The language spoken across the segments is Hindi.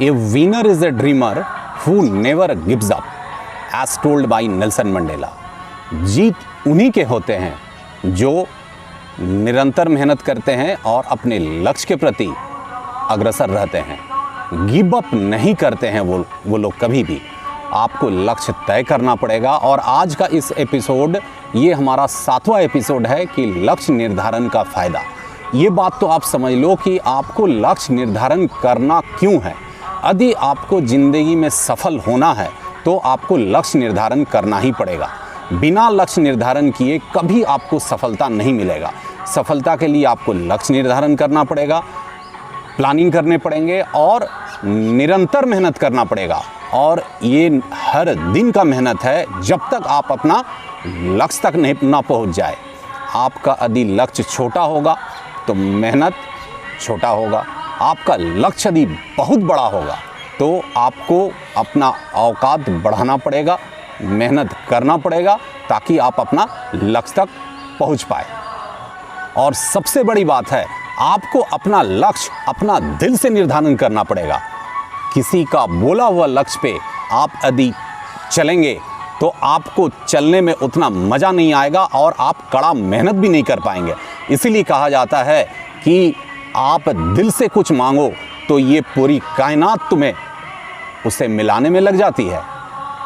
A winner is a dreamer who never gives up, as told by Nelson Mandela. जीत उन्हीं के होते हैं जो निरंतर मेहनत करते हैं और अपने लक्ष्य के प्रति अग्रसर रहते हैं। गिव अप नहीं करते हैं वो लोग कभी भी। आपको लक्ष्य तय करना पड़ेगा। और आज का इस एपिसोड, ये हमारा 7वां एपिसोड है कि लक्ष्य निर्धारण का फ़ायदा। ये बात तो आप समझ लो कि आपको लक्ष्य निर्धारण करना क्यों है। यदि आपको ज़िंदगी में सफल होना है तो आपको लक्ष्य निर्धारण करना ही पड़ेगा। बिना लक्ष्य निर्धारण किए कभी आपको सफलता नहीं मिलेगा। सफलता के लिए आपको लक्ष्य निर्धारण करना पड़ेगा, प्लानिंग करने पड़ेंगे और निरंतर मेहनत करना पड़ेगा। और ये हर दिन का मेहनत है जब तक आप अपना लक्ष्य तक नहीं ना पहुंच जाए। आपका यदि लक्ष्य छोटा होगा तो मेहनत छोटा होगा। आपका लक्ष्य यदि बहुत बड़ा होगा तो आपको अपना औकात बढ़ाना पड़ेगा, मेहनत करना पड़ेगा ताकि आप अपना लक्ष्य तक पहुंच पाए। और सबसे बड़ी बात है, आपको अपना लक्ष्य अपना दिल से निर्धारण करना पड़ेगा। किसी का बोला हुआ लक्ष्य पे आप यदि चलेंगे तो आपको चलने में उतना मज़ा नहीं आएगा और आप कड़ा मेहनत भी नहीं कर पाएंगे। इसीलिए कहा जाता है कि आप दिल से कुछ मांगो तो ये पूरी कायनात तुम्हें उसे मिलाने में लग जाती है।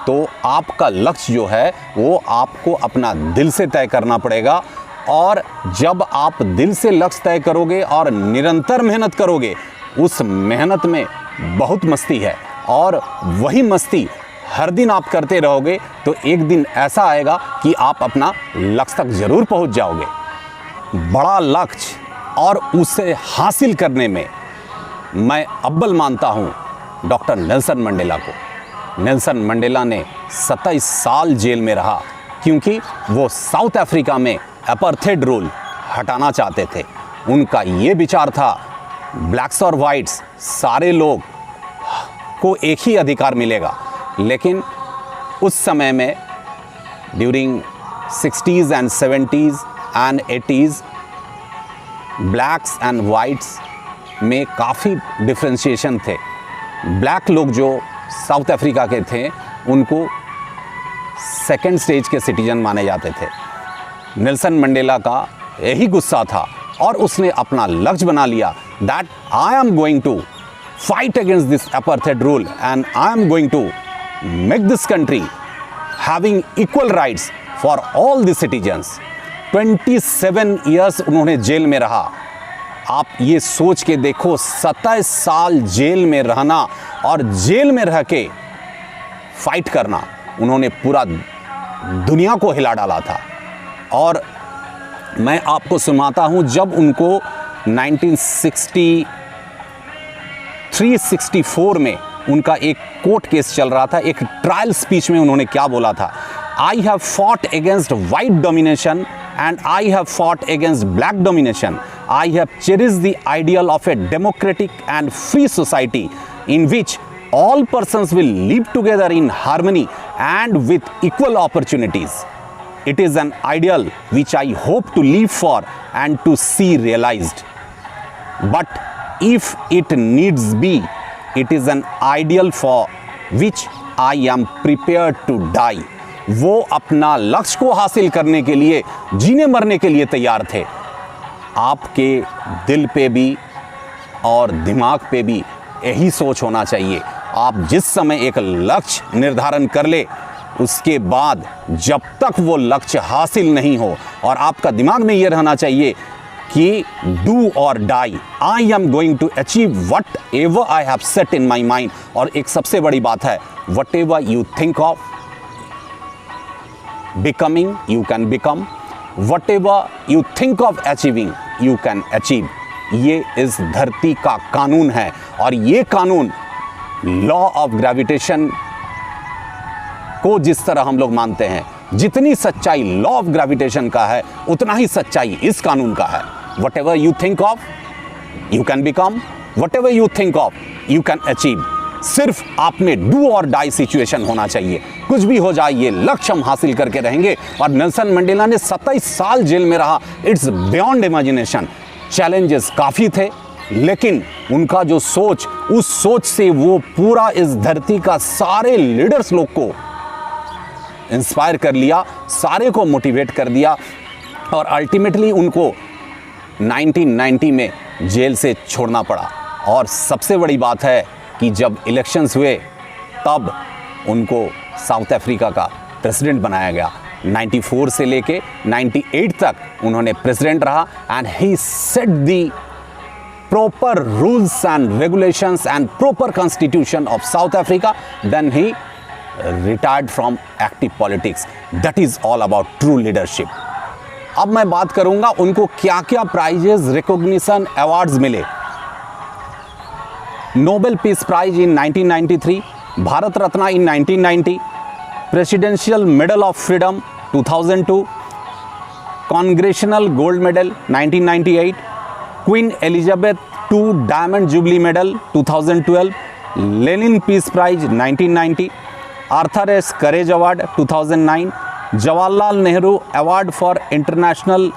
तो आपका लक्ष्य जो है वो आपको अपना दिल से तय करना पड़ेगा। और जब आप दिल से लक्ष्य तय करोगे और निरंतर मेहनत करोगे, उस मेहनत में बहुत मस्ती है। और वही मस्ती हर दिन आप करते रहोगे तो एक दिन ऐसा आएगा कि आप अपना लक्ष्य तक ज़रूर पहुंच जाओगे। बड़ा लक्ष्य और उसे हासिल करने में मैं अव्वल मानता हूँ डॉक्टर नेल्सन मंडेला को। नेल्सन मंडेला ने 27 साल जेल में रहा क्योंकि वो साउथ अफ्रीका में अपार्थाइड रूल हटाना चाहते थे। उनका ये विचार था ब्लैक्स और वाइट्स सारे लोग को एक ही अधिकार मिलेगा। लेकिन उस समय में during 60s and 70s and 80s blacks and whites में काफ़ी डिफ्रेंशिएशन थे। ब्लैक लोग जो साउथ अफ्रीका के थे उनको सेकेंड स्टेज के सिटीजन माने जाते थे। नेल्सन मंडेला का यही गुस्सा था और उसने अपना लक्ष्य बना लिया that I am going to fight against this apartheid rule and I am going to make this country having equal rights for all the citizens। 27 years उन्होंने जेल में रहा। आप ये सोच के देखो, 27 साल जेल में रहना और जेल में रह के फाइट करना, उन्होंने पूरा दुनिया को हिला डाला था। और मैं आपको सुनाता हूँ जब उनको 364 में उनका एक कोर्ट केस चल रहा था। एक ट्रायल स्पीच में उन्होंने क्या बोला था, I have fought against white domination and I have fought against black domination. I have cherish the ideal of a democratic and free society in which all persons will live together in harmony and with equal opportunities. It is an ideal which I hope to live for and to see realized. But if it needs be, it is an ideal for which I am prepared to die. वो अपना लक्ष्य को हासिल करने के लिए जीने मरने के लिए तैयार थे। आपके दिल पे भी और दिमाग पे भी यही सोच होना चाहिए। आप जिस समय एक लक्ष्य निर्धारण कर ले, उसके बाद जब तक वो लक्ष्य हासिल नहीं हो, और आपका दिमाग में ये रहना चाहिए कि डू और die, I am going to achieve whatever I have set in my mind. और एक सबसे बड़ी बात है, whatever you think of becoming you can become, whatever you think of achieving you can achieve. ये इस धरती का कानून है और ये कानून लॉ ऑफ ग्रेविटेशन को जिस तरह हम लोग मानते हैं, जितनी सच्चाई लॉ ऑफ ग्रेविटेशन का है उतना ही सच्चाई इस कानून का है। Whatever you think of you can become, whatever you think of you can achieve. सिर्फ आप में डू और डाई सिचुएशन होना चाहिए। कुछ भी हो जाए, ये लक्ष्य हम हासिल करके रहेंगे। और नेल्सन मंडेला ने 27 साल जेल में रहा। It's beyond imagination. चैलेंजेस काफ़ी थे, लेकिन उनका जो सोच, उस सोच से वो पूरा इस धरती का सारे लीडर्स लोग को इंस्पायर कर लिया, सारे को मोटिवेट कर दिया और अल्टीमेटली उनको 1990 में जेल से छोड़ना पड़ा। और सबसे बड़ी बात है कि जब इलेक्शंस हुए तब उनको साउथ अफ्रीका का प्रेसिडेंट बनाया गया। 94 से लेके 98 तक उन्होंने प्रेसिडेंट रहा and he set the proper rules and regulations and proper constitution of South Africa. Then he retired from active politics. That is all about true leadership. अब मैं बात करूंगा उनको क्या क्या प्राइजेस, रिकॉग्निशन, अवार्ड्स मिले। Nobel peace prize in 1993, Bharat Ratna in 1990, presidential medal of freedom 2002, congressional gold medal 1998, queen Elizabeth II diamond jubilee medal 2012, Lenin peace prize 1990, Arthur Ashe courage award 2009, Jawaharlal Nehru award for international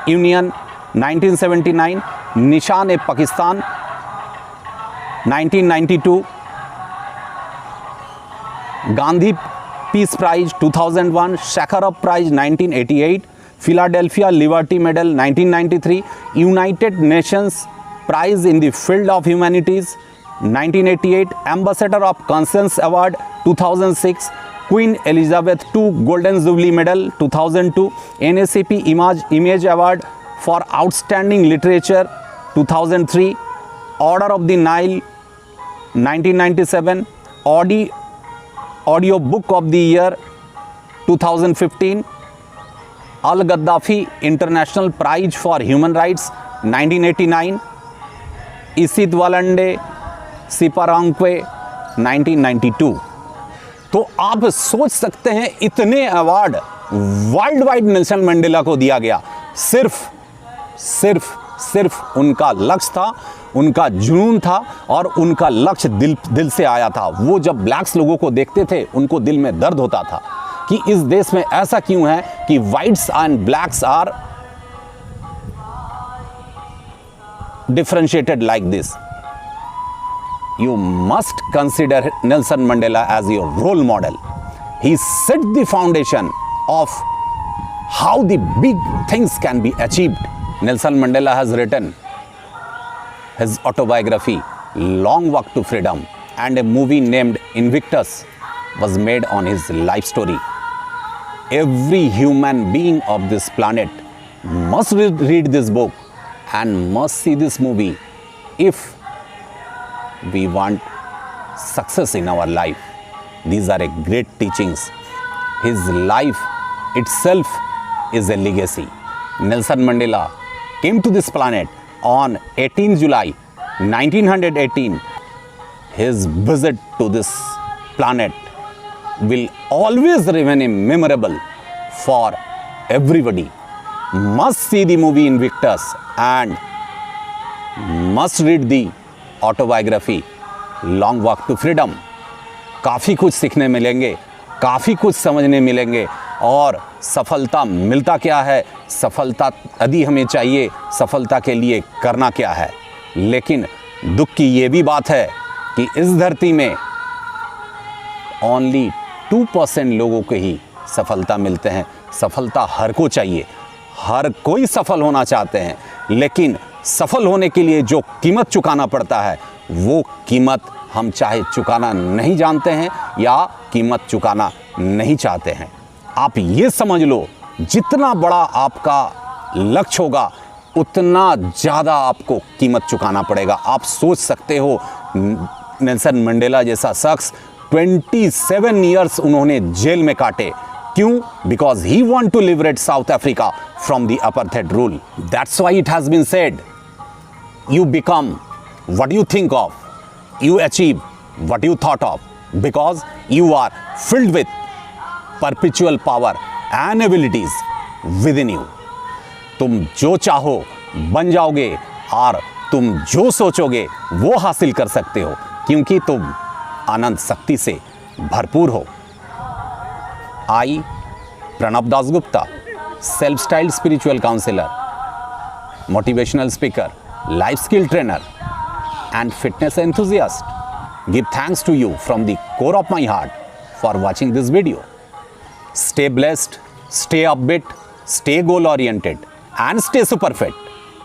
union 1979, Nishan e Pakistan 1992, Gandhi peace prize 2001, Sakharov prize 1988, Philadelphia liberty medal 1993, United Nations prize in the field of humanities 1988, ambassador of conscience award 2006, queen Elizabeth II golden jubilee medal 2002, NACP image award for outstanding literature 2003, order of the Nile 1997, audio book of the year 2015, Al Gaddafi international prize for human rights 1989, Isitwalandwe Seaparankoe 1992। तो आप सोच सकते हैं इतने award worldwide Nelson Mandela को दिया गया। सिर्फ उनका लक्ष्य था, उनका जुनून था और उनका लक्ष्य दिल से आया था। वो जब ब्लैक्स लोगों को देखते थे उनको दिल में दर्द होता था कि इस देश में ऐसा क्यों है कि whites and blacks are differentiated like this. You must consider Nelson Mandela as your role model. He set the foundation of how the big things can be achieved. Nelson Mandela has written his autobiography, Long Walk to Freedom, and a movie named Invictus was made on his life story. Every human being of this planet must read this book and must see this movie if we want success in our life. These are a great teachings. His life itself is a legacy. Nelson Mandela came to this planet on 18 July 1918. His visit to this planet will always remain memorable for everybody. Must see the movie Invictus and must read the autobiography Long Walk to Freedom. काफ़ी कुछ सीखने मिलेंगे, काफ़ी कुछ समझने मिलेंगे। और सफलता मिलता क्या है, सफलता यदि हमें चाहिए, सफलता के लिए करना क्या है। लेकिन दुख की ये भी बात है कि इस धरती में ओनली 2% लोगों को ही सफलता मिलते हैं। सफलता हर को चाहिए, हर कोई सफल होना चाहते हैं, लेकिन सफल होने के लिए जो कीमत चुकाना पड़ता है वो कीमत हम चाहे चुकाना नहीं जानते हैं या कीमत चुकाना नहीं चाहते हैं। आप ये समझ लो, जितना बड़ा आपका लक्ष्य होगा उतना ज़्यादा आपको कीमत चुकाना पड़ेगा। आप सोच सकते हो, नेल्सन मंडेला जैसा शख्स 27 ईयर्स उन्होंने जेल में काटे। क्यों? Because he want to liberate South Africa from the apartheid rule. That's why it has been said, you become what you think of, you achieve what you thought of, because you are filled with perpetual power and abilities within you. तुम जो चाहो बन जाओगे और तुम जो सोचोगे वो हासिल कर सकते हो, क्योंकि तुम अनंत शक्ति से भरपूर हो। I, Pranab Dasgupta, self-styled spiritual counselor, motivational speaker, life skill trainer, and fitness enthusiast, give thanks to you from the core of my heart for watching this video. Stay blessed, stay upbeat, stay goal oriented, and stay super fit.